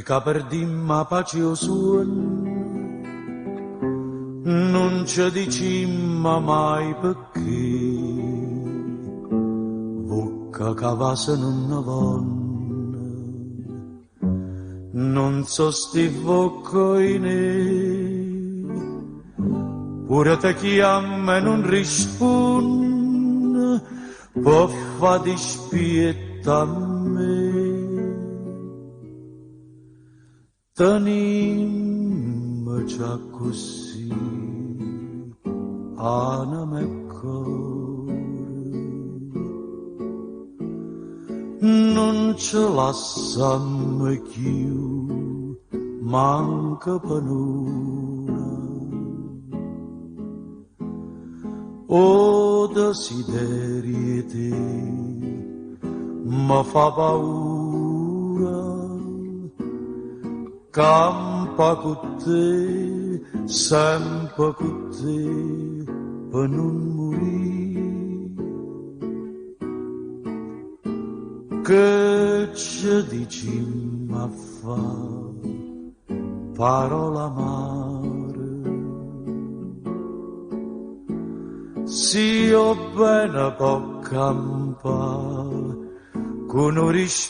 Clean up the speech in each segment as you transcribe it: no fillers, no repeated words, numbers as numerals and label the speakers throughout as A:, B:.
A: che perdimmo pace o suono, non ci dicimmo mai perché, vocca cavase non ne vanno, non so sti voccoine, pure te chiama e non risponde, può fa dispietta a me. Tenimmo già così, anima e cuore, non ce lasciamo più, manca per nulla. O desideri te, mi fa paura, campa con te, sempre con te, per non morire. Che ci dicimmo a fa, parola amare, si io bene può campare, con un respiro,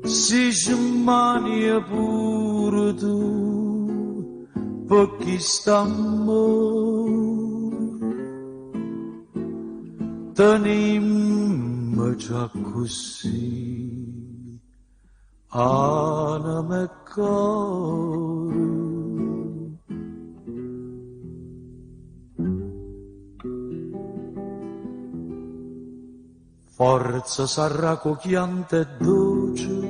A: si smania pure tu, per chi sta amore, tenimmo già così, anima e cuore. Forza sarà cochiante e dolce,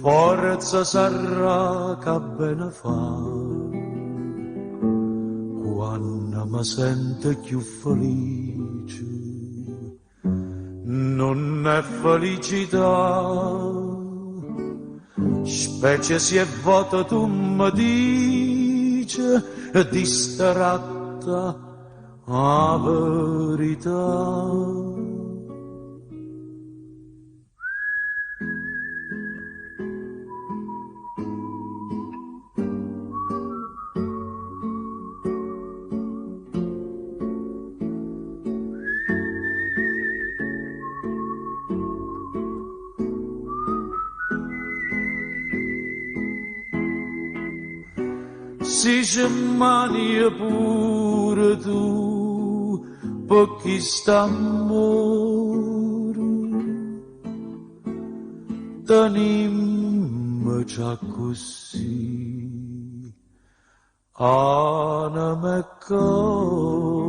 A: forza sarà che bene fa, quando mi sento più felice, non è felicità, specie se è vuota tu mi dici, distratta a verità. Si ci mani pure tu, per chi sta amore, tenimmo già così, anima e cuore.